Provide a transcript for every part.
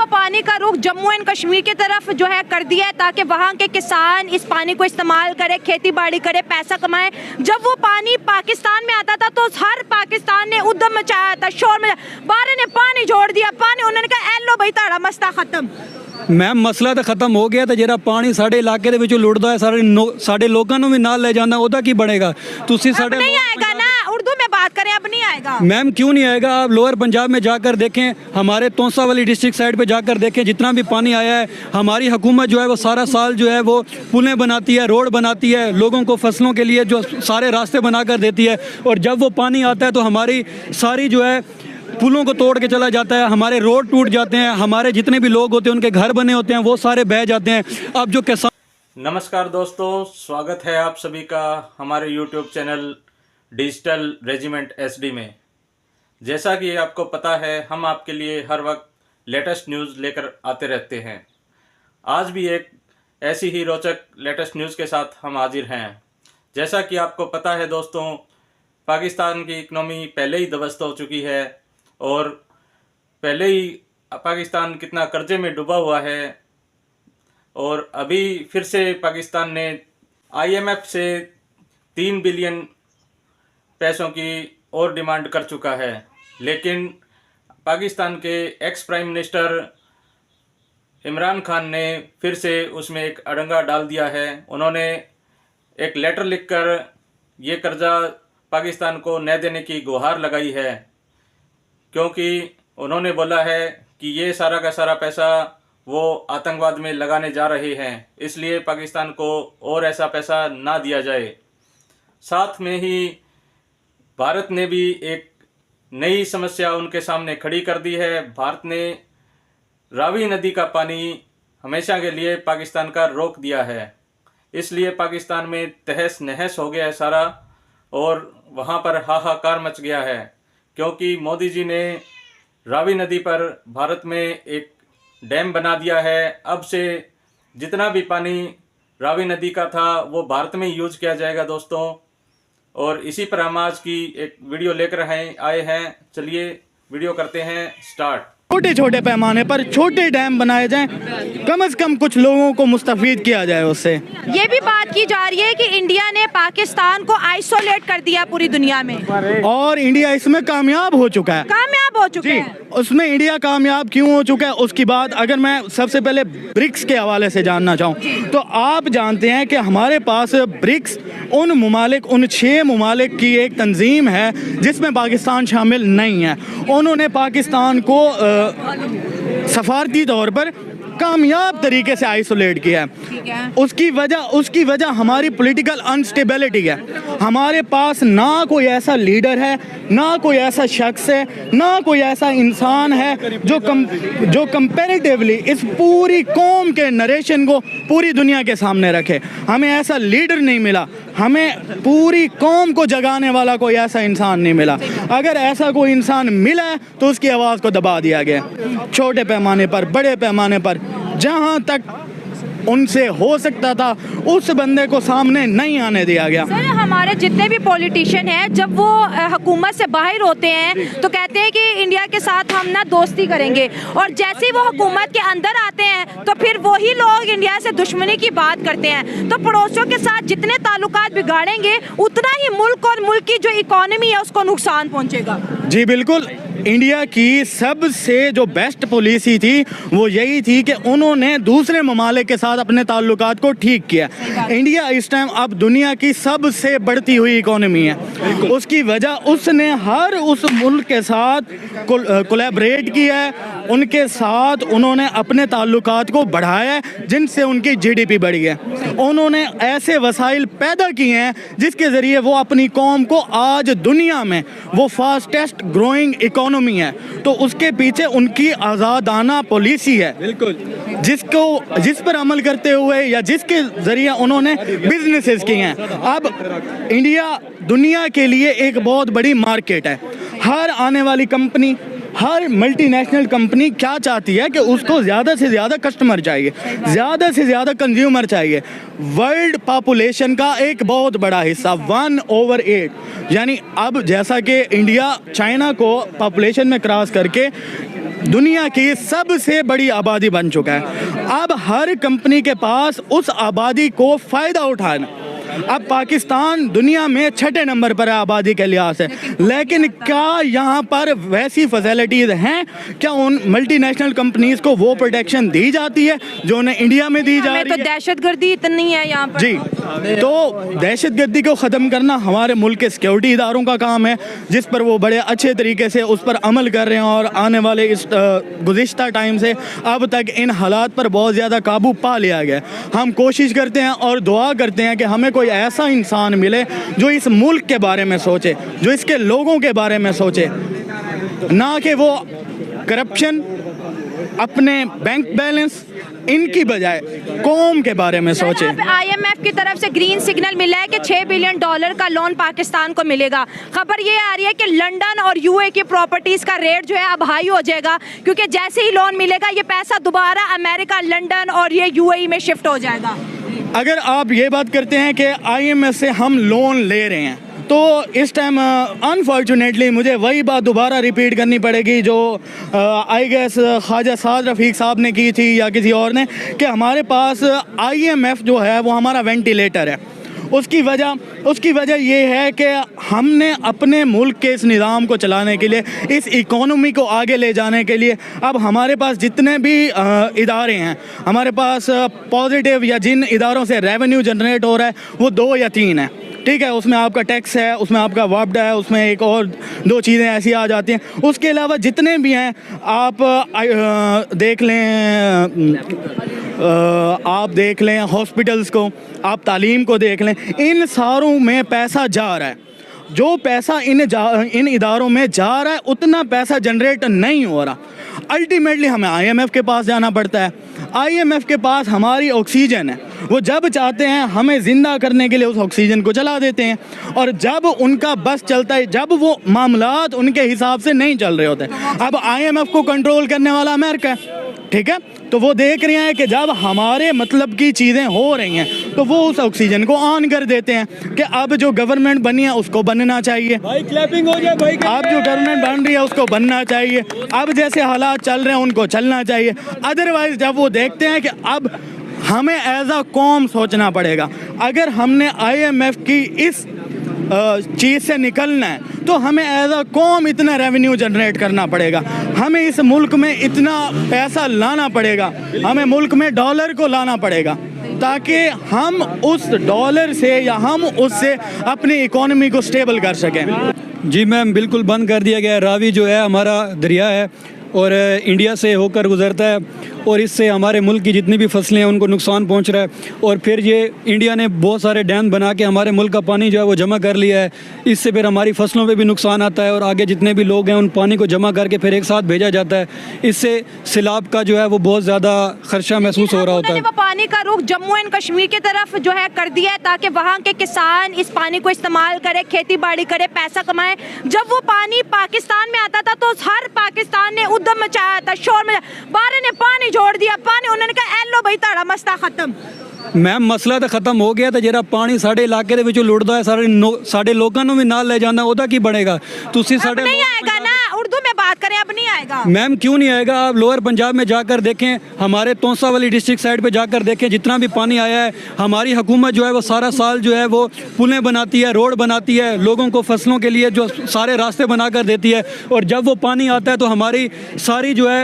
पानी का रुख जम्मू एंड कश्मीर की तरफ जो है कर दिया है, ताकि वहाँ के किसान इस पानी को इस्तेमाल करे, खेती बाड़ी करे, पैसा कमाए। जब वो पानी पाकिस्तान में आता था तो हर पाकिस्तान ने उद्यम मचाया था, शोर मचाया, बारे ने पानी छोड़ दिया, पानी उन्होंने कहा एलो भाई ताड़ा मसला खत्म। मैम मसला तो खत्म हो गया, तो ਜਿਹੜਾ ਪਾਣੀ ਸਾਡੇ ਇਲਾਕੇ ਦੇ ਵਿੱਚੋਂ ਲੁੱਟਦਾ ਹੈ ਸਾਡੇ ਲੋਕਾਂ ਨੂੰ ਵੀ ਨਾਲ ਲੈ ਜਾਂਦਾ, ਉਹਦਾ ਕੀ ਬਣੇਗਾ? ਤੁਸੀਂ ਸਾਡੇ नहीं आएगा ना, उर्दू में बात करें, अब नहीं आएगा। मैम क्यों नहीं आएगा? आप लोअर पंजाब में जाकर देखें, हमारे तोंसा वाली डिस्ट्रिक्ट साइड पे जाकर देखें, जितना भी पानी आया है, हमारी हुकूमत जो है वो सारा साल जो है वो पुलें बनाती है, रोड बनाती है, लोगों को फसलों के लिए जो सारे रास्ते बनाकर देती है, और जब वो पानी आता है तो हमारी सारी जो है पुलों को तोड़ के चला जाता है, हमारे रोड टूट जाते हैं, हमारे जितने भी लोग होते हैं उनके घर बने होते हैं वो सारे बह जाते हैं। अब जो किसान। नमस्कार दोस्तों, स्वागत है आप सभी का हमारे YouTube channel digital regiment SD में। जैसा कि आपको पता है, हम आपके लिए हर वक्त लेटेस्ट न्यूज़ लेकर आते रहते हैं। आज भी एक ऐसी ही रोचक लेटेस्ट न्यूज़ के साथ हम हाजिर हैं। जैसा कि आपको पता है दोस्तों, पाकिस्तान की इकनॉमी पहले ही ध्वस्त हो चुकी है और पहले ही पाकिस्तान कितना कर्जे में डूबा हुआ है, और अभी फिर से पाकिस्तान ने IMF से 3 बिलियन पैसों की और डिमांड कर चुका है। लेकिन पाकिस्तान के ex prime minister Imran Khan ने फिर से उसमें एक अड़ंगा डाल दिया है। उन्होंने एक लेटर लिखकर ये कर्जा पाकिस्तान को न देने की गुहार लगाई है, क्योंकि उन्होंने बोला है कि ये सारा का सारा पैसा वो आतंकवाद में लगाने जा रहे हैं, इसलिए पाकिस्तान को और ऐसा पैसा ना दिया जाए। साथ में ही भारत ने भी एक नई समस्या उनके सामने खड़ी कर दी है। भारत ने रावी नदी का पानी हमेशा के लिए पाकिस्तान का रोक दिया है, इसलिए पाकिस्तान में तहस नहस हो गया है सारा, और वहाँ पर हाहाकार मच गया है, क्योंकि मोदी जी ने रावी नदी पर भारत में एक डैम बना दिया है। अब से जितना भी पानी रावी नदी का था वो भारत में यूज किया जाएगा दोस्तों। और इसी पर हम आज की एक वीडियो लेकर आए हैं। चलिए वीडियो करते हैं स्टार्ट। छोटे छोटे पैमाने पर छोटे डैम बनाए जाएं, कम से कम कुछ लोगों को मुस्तफीद किया जाए उससे। ये भी बात की जा रही है कि इंडिया ने पाकिस्तान को आइसोलेट कर दिया पूरी दुनिया में, और इंडिया इसमें कामयाब हो चुका है। कामयाब हो चुके हैं। उसमें इंडिया कामयाब क्यों हो चुका है उसकी बात अगर मैं सबसे पहले ब्रिक्स के हवाले से जानना चाहूँ, तो आप जानते हैं कि हमारे पास ब्रिक्स उन 6 ममालिक की एक तंजीम है जिसमें पाकिस्तान शामिल नहीं है। उन्होंने पाकिस्तान को सफारती तौर पर कामयाब तरीके से आइसोलेट किया है। उसकी वजह हमारी पॉलिटिकल अनस्टेबिलिटी है। हमारे पास ना कोई ऐसा लीडर है, ना कोई ऐसा शख्स है, ना कोई ऐसा इंसान है जो कंपैरेटिवली इस पूरी कौम के नरेशन को पूरी दुनिया के सामने रखे। हमें ऐसा लीडर नहीं मिला, हमें पूरी कौम को जगाने वाला कोई ऐसा इंसान नहीं मिला। अगर ऐसा कोई इंसान मिला है तो उसकी आवाज़ को दबा दिया गया। छोटे पैमाने पर, बड़े पैमाने पर, जहाँ तक उनसे हो सकता था उस बंदे को सामने नहीं आने दिया गया। सर, हमारे जितने भी पॉलिटिशियन हैं, जब वो हुकूमत से बाहर होते हैं तो कहते हैं कि इंडिया के साथ हम ना दोस्ती करेंगे, और जैसे ही वो हुकूमत के अंदर आते हैं तो फिर वही लोग इंडिया से दुश्मनी की बात करते हैं। तो पड़ोसियों के साथ जितने ताल्लुकात बिगाड़ेंगे उतना ही मुल्क और मुल्क की जो इकोनॉमी है उसको नुकसान पहुँचेगा। जी बिल्कुल। इंडिया की सबसे जो बेस्ट पॉलिसी थी वो यही थी कि उन्होंने दूसरे ममालिक के साथ अपने ताल्लुकात को ठीक किया। इंडिया इस टाइम अब दुनिया की सबसे बढ़ती हुई इकोनॉमी है। उसकी वजह उसने हर उस मुल्क के साथ कोलैबोरेट किया है, उनके साथ उन्होंने अपने ताल्लुकात को बढ़ाया है, जिनसे उनकी GDP बढ़ी है। उन्होंने ऐसे वसाइल पैदा किए हैं जिसके ज़रिए वो अपनी कौम को आज दुनिया में वो फास्टेस्ट ग्रोइंग इकोनॉमी है। तो उसके पीछे उनकी आज़ादाना पॉलिसी है, बिल्कुल, जिस पर अमल करते हुए या जिसके ज़रिए उन्होंने बिजनेसेस किए हैं। अब इंडिया दुनिया के लिए एक बहुत बड़ी मार्केट है। हर आने वाली कंपनी, हर मल्टीनेशनल कंपनी क्या चाहती है कि उसको ज़्यादा से ज़्यादा कस्टमर चाहिए, ज़्यादा से ज़्यादा कंज्यूमर चाहिए। वर्ल्ड पॉपुलेशन का एक बहुत बड़ा हिस्सा 1/8, यानी अब जैसा कि इंडिया चाइना को पॉपुलेशन में क्रॉस करके दुनिया की सबसे बड़ी आबादी बन चुका है। अब हर कंपनी के पास उस आबादी को फ़ायदा उठाना। अब पाकिस्तान दुनिया में 6ठे नंबर पर है आबादी के लिहाज से, लेकिन क्या यहाँ पर वैसी फैसिलिटीज़ हैं? क्या उन मल्टीनेशनल कंपनीज को वो प्रोटेक्शन दी जाती है जो उन्हें इंडिया में दी जा रही है? तो दहशतगर्दी इतनी है यहाँ पर। जी, तो दहशतगर्दी को ख़त्म करना हमारे मुल्क के सिक्योरिटी इदारों का काम है, जिस पर वो बड़े अच्छे तरीके से उस पर अमल कर रहे हैं और आने वाले इस गुज़िश्ता टाइम से अब तक इन हालात पर बहुत ज़्यादा काबू पा लिया गया। हम कोशिश करते हैं और दुआ करते हैं कि हमें कोई ऐसा इंसान मिले जो इस मुल्क के बारे में सोचे, जो इसके लोगों के बारे में सोचे, ना कि वो करप्शन, अपने बैंक बैलेंस, इनकी बजाय कौम के बारे में सोचे। IMF की तरफ से ग्रीन सिग्नल मिला है कि $6 बिलियन का लोन पाकिस्तान को मिलेगा। खबर ये आ रही है कि लंदन और UAE की प्रॉपर्टीज का रेट जो है अब हाई हो जाएगा, क्योंकि जैसे ही लोन मिलेगा ये पैसा दोबारा अमेरिका, लंदन और ये UAE में शिफ्ट हो जाएगा। अगर आप ये बात करते हैं कि IMF से हम लोन ले रहे हैं, तो इस टाइम अनफॉर्चुनेटली मुझे वही बात दोबारा रिपीट करनी पड़ेगी जो आई गेस ख्वाजा साद रफ़ीक साहब ने की थी या किसी और ने, कि हमारे पास IMF जो है वो हमारा वेंटिलेटर है। उसकी वजह ये है कि हमने अपने मुल्क के इस निज़ाम को चलाने के लिए, इस इकोनॉमी को आगे ले जाने के लिए, अब हमारे पास जितने भी इदारे हैं, हमारे पास पॉजिटिव या जिन इदारों से रेवेन्यू जनरेट हो रहा है वो 2 या 3 है। ठीक है, उसमें आपका टैक्स है, उसमें आपका वापडा है, उसमें एक और 2 चीज़ें ऐसी आ जाती हैं। उसके अलावा जितने भी हैं आप देख लें हॉस्पिटल्स को, आप तालीम को देख लें, इन सारों में पैसा जा रहा है। जो पैसा इन इदारों में जा रहा है उतना पैसा जनरेट नहीं हो रहा। अल्टीमेटली हमें IMF के पास जाना पड़ता है। IMF के पास हमारी ऑक्सीजन है, वो जब चाहते हैं हमें ज़िंदा करने के लिए उस ऑक्सीजन को चला देते हैं, और जब उनका बस चलता है, जब वो मामलात उनके हिसाब से नहीं चल रहे होते। अब IMF को कंट्रोल करने वाला अमेरिका है, ठीक है, तो वो देख रहे हैं कि जब हमारे मतलब की चीज़ें हो रही हैं तो वो उस ऑक्सीजन को ऑन कर देते हैं कि अब जो गवर्नमेंट बनी है उसको बनना चाहिए, भाई क्लैपिंग हो जाए भाई। अब जो गवर्नमेंट बन रही है उसको बनना चाहिए, अब जैसे हालात चल रहे हैं उनको चलना चाहिए। अदरवाइज जब वो देखते हैं कि अब हमें एज अ कौम सोचना पड़ेगा, अगर हमने IMF की इस चीज़ से निकलना है तो हमें एज अ कौम इतना रेवेन्यू जनरेट करना पड़ेगा, हमें इस मुल्क में इतना पैसा लाना पड़ेगा, हमें मुल्क में डॉलर को लाना पड़ेगा, ताकि हम उस डॉलर से या हम उससे अपनी इकोनॉमी को स्टेबल कर सकें। जी मैम, बिल्कुल बंद कर दिया गया है। रावी जो है हमारा दरिया है और इंडिया से होकर गुज़रता है, और इससे हमारे मुल्क की जितनी भी फसलें हैं उनको नुकसान पहुंच रहा है। और फिर ये इंडिया ने बहुत सारे डैम बना के हमारे मुल्क का पानी जो है वो जमा कर लिया है। इससे फिर हमारी फसलों पे भी नुकसान आता है, और आगे जितने भी लोग हैं उन पानी को जमा करके फिर एक साथ भेजा जाता है। इससे सैलाब का जो है वो बहुत ज़्यादा खर्चा महसूस हो रहा होता है। वो पानी का रुख जम्मू एंड कश्मीर की तरफ जो है कर दिया है, ताकि वहाँ के किसान इस पानी को इस्तेमाल करे, खेती बाड़ी करे, पैसा कमाए। जब वो पानी पाकिस्तान में आता था तो हर पाकिस्तान ने उद्यम मचाया था, शोर मचाया, बारे ने पानी जोड़ दिया, पानी उन्होंने कहा एलो भाई ताड़ा मसला खत्म। मैम मसला तो खत्म हो गया, तो जरा पानी साढ़े इलाके ਦੇ ਵਿੱਚੋਂ ਲੁੱਟਦਾ ਹੈ, ਸਾਡੇ ਲੋਕਾਂ ਨੂੰ ਵੀ ਨਾਲ ਲੈ ਜਾਂਦਾ, ਉਹਦਾ ਕੀ ਬਣेगा? ਤੁਸੀਂ ਸਾਡੇ नहीं आएगा ना, उर्दू में बात करें, अब नहीं आएगा। मैम क्यों नहीं आएगा? आप लोअर पंजाब में जाकर देखें, हमारे तौसा वाली डिस्ट्रिक्ट साइड पे जाकर देखें, जितना भी पानी आया है, हमारी हुकूमत जो है वो सारा साल जो है वो पुलें बनाती है, रोड बनाती है, लोगों को फसलों के लिए जो सारे रास्ते बनाकर देती है, और जब वो पानी आता है तो हमारी सारी जो है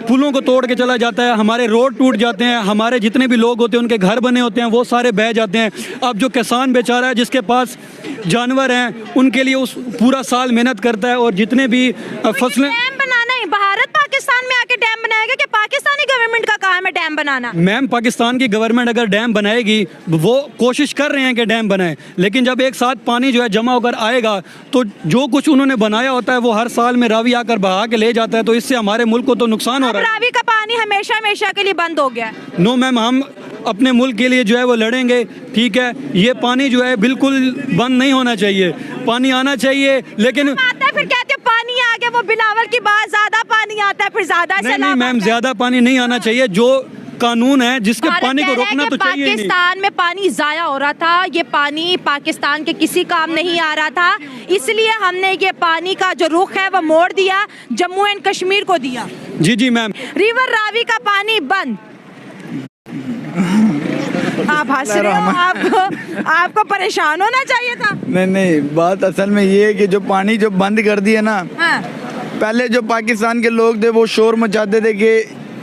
पुलों को तोड़ के चला जाता है, हमारे रोड टूट जाते हैं, हमारे जितने भी लोग होते हैं उनके घर बने होते हैं वो सारे बह जाते हैं। अब जो किसान बेचारा है जिसके पास जानवर हैं उनके लिए उस पूरा साल मेहनत करता है, और जितने भी फसलें भारत पाकिस्तान में आके डैम बनाएगा कि पाकिस्तानी गवर्नमेंट का काम है डैम बनाना? मैम पाकिस्तान की गवर्नमेंट अगर डैम बनाएगी, वो कोशिश कर रहे हैं कि डैम बनाए, लेकिन जब एक साथ पानी जो है जमा होकर आएगा तो जो कुछ उन्होंने बनाया होता है वो हर साल में रावी आकर बहा के ले जाता है, तो इससे हमारे मुल्क को तो नुकसान हो रहा है। रावी का पानी हमेशा हमेशा के लिए बंद हो गया? नो मैम, हम अपने मुल्क के लिए जो है वो लड़ेंगे, ठीक है। ये पानी जो है बिल्कुल बंद नहीं होना चाहिए, पानी आना चाहिए, लेकिन आता है फिर कहते हैं पानी आ गया, वो बिलावल की बात, ज्यादा पानी आता है फिर ज्यादा नहीं सैलाब मैम, आता है। ज्यादा पानी नहीं आना चाहिए। जो कानून है जिसके भारत पानी कह को रहा है रोकना कि तो चाहिए ही नहीं। पाकिस्तान में पानी जाया हो रहा था, ये पानी पाकिस्तान के किसी काम नहीं आ रहा था, इसलिए हमने ये पानी का जो रुख है वो मोड़ दिया, जम्मू एंड कश्मीर को दिया। जी जी मैम। रिवर रावी का पानी बंद। आप हंस रहे हो, आपको परेशान होना चाहिए था। नहीं, बात असल में ये है कि जो पानी जो बंद कर दिया ना, हाँ। पहले जो पाकिस्तान के लोग थे वो शोर मचाते थे कि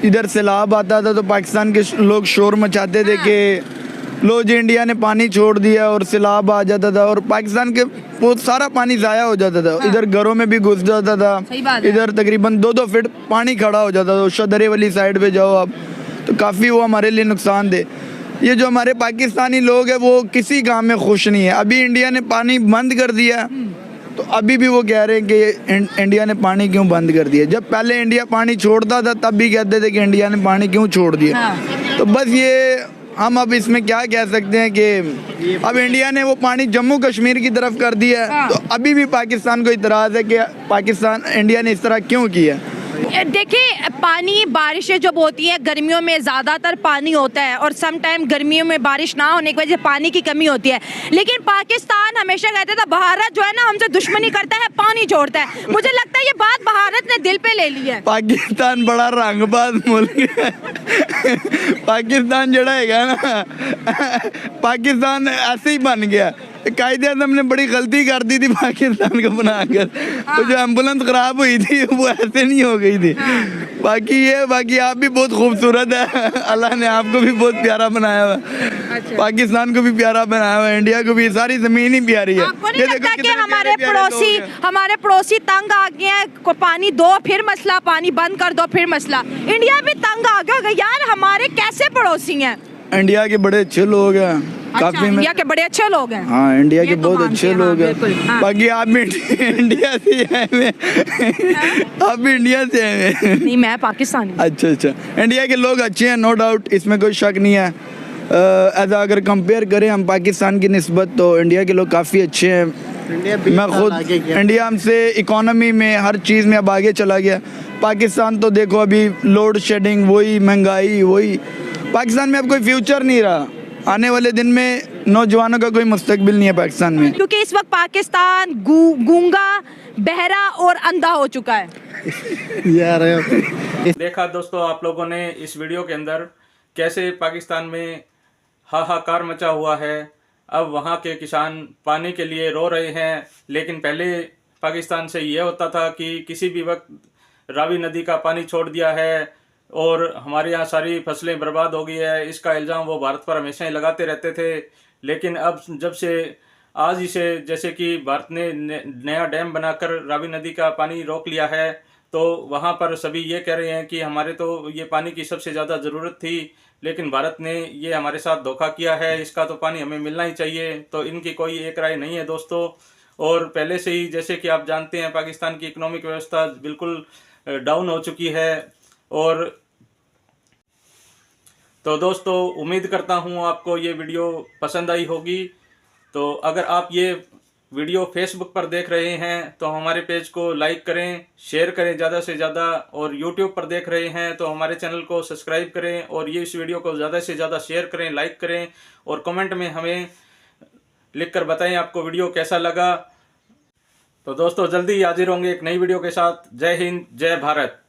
इधर सैलाब आता था तो पाकिस्तान के लोग शोर मचाते थे कि लो जी इंडिया ने पानी छोड़ दिया और सैलाब आ जाता था और पाकिस्तान के बहुत सारा पानी ज़ाया हो जाता था। इधर घरों में भी घुस जाता था, सही बात है। इधर तकरीबन 2-2 फीट पानी खड़ा हो जाता था। शदरे वाली साइड पे जाओ आप तो काफ़ी वो हमारे लिए नुकसान थे। ये जो हमारे पाकिस्तानी लोग हैं वो किसी काम में खुश नहीं है। अभी इंडिया ने पानी बंद कर दिया तो अभी भी वो कह रहे हैं कि इंडिया ने पानी क्यों बंद कर दिया। जब पहले इंडिया पानी छोड़ता था तब भी कहते थे कि इंडिया ने पानी क्यों छोड़ दिया। हाँ। तो बस ये हम अब इसमें क्या कह सकते हैं कि अब इंडिया ने वो पानी जम्मू कश्मीर की तरफ कर दिया है। हाँ। तो अभी भी पाकिस्तान को इतराज़ है कि पाकिस्तान इंडिया ने इस तरह क्यों किया। देखिए, पानी बारिशें जब होती है गर्मियों में ज़्यादातर पानी होता है और सम टाइम गर्मियों में बारिश ना होने की वजह से पानी की कमी होती है, लेकिन पाकिस्तान हमेशा कहता था भारत जो है ना हमसे दुश्मनी करता है, पानी छोड़ता है। मुझे लगता है ये बात भारत ने दिल पे ले ली है। पाकिस्तान बड़ा रंगबाज मुल्क है। पाकिस्तान जड़ा है ना, पाकिस्तान ऐसे ही बन गया। कायदे आज़म ने बड़ी गलती कर दी थी पाकिस्तान को बनाकर। वो जो एम्बुलेंस खराब हुई थी वो ऐसे नहीं हो गई थी। बाकी आप भी बहुत खूबसूरत है, अल्लाह ने आपको भी बहुत प्यारा बनाया हुआ। अच्छा। पाकिस्तान को भी प्यारा बनाया हुआ, इंडिया को भी, सारी ज़मीन ही प्यारी है। आपको नहीं लगता कि हमारे पड़ोसी तंग आ गए हैं, को पानी दो फिर मसला, पानी बंद कर दो फिर मसला। इंडिया भी तंग आ गया यार, हमारे कैसे पड़ोसी हैं। इंडिया के बड़े अच्छे लोग हैं। अच्छा, काफी इंडिया के बड़े अच्छे लोग हैं। हाँ, इंडिया ये के तो बहुत मानते अच्छे हैं, लोग हाँ, हैं। बिल्कुल, हाँ। बाकी आप भी इंडिया से आए हुए आप भी इंडिया से आए हुए। नहीं, मैं पाकिस्तानी। अच्छा, इंडिया के लोग अच्छे हैं, नो डाउट, इसमें कोई शक नहीं है। अगर कंपेयर करें हम पाकिस्तान की निस्बत तो इंडिया के लोग काफ़ी अच्छे हैं। मैं खुद इंडिया हमसे इकोनॉमी में हर चीज़ में अब आगे चला गया। पाकिस्तान तो देखो अभी लोड शेडिंग, वही महंगाई, वही। पाकिस्तान में अब कोई फ्यूचर नहीं रहा। आने वाले दिन में नौजवानों का कोई मुस्तकबिल नहीं है पाकिस्तान में, क्योंकि इस वक्त पाकिस्तान गूंगा, बहरा और अंधा हो चुका है। देखा दोस्तों आप लोगों ने इस वीडियो के अंदर कैसे पाकिस्तान में हाहाकार मचा हुआ है। अब वहाँ के किसान पानी के लिए रो रहे हैं, लेकिन पहले पाकिस्तान से ये होता था कि किसी भी वक्त रावी नदी का पानी छोड़ दिया है और हमारे यहाँ सारी फसलें बर्बाद हो गई है। इसका इल्ज़ाम वो भारत पर हमेशा ही लगाते रहते थे। लेकिन अब जब से आज ही से जैसे कि भारत ने नया डैम बनाकर रावी नदी का पानी रोक लिया है, तो वहाँ पर सभी ये कह रहे हैं कि हमारे तो ये पानी की सबसे ज़्यादा ज़रूरत थी, लेकिन भारत ने ये हमारे साथ धोखा किया है, इसका तो पानी हमें मिलना ही चाहिए। तो इनकी कोई एक राय नहीं है दोस्तों। और पहले से ही जैसे कि आप जानते हैं पाकिस्तान की इकोनॉमिक व्यवस्था बिल्कुल डाउन हो चुकी है। और तो दोस्तों उम्मीद करता हूँ आपको ये वीडियो पसंद आई होगी। तो अगर आप ये वीडियो फेसबुक पर देख रहे हैं तो हमारे पेज को लाइक करें, शेयर करें ज़्यादा से ज़्यादा, और यूट्यूब पर देख रहे हैं तो हमारे चैनल को सब्सक्राइब करें और ये इस वीडियो को ज़्यादा से ज़्यादा शेयर करें, लाइक करें और कमेंट में हमें लिखकर बताएं आपको वीडियो कैसा लगा। तो दोस्तों जल्दी हाजिर होंगे एक नई वीडियो के साथ। जय हिंद, जय भारत।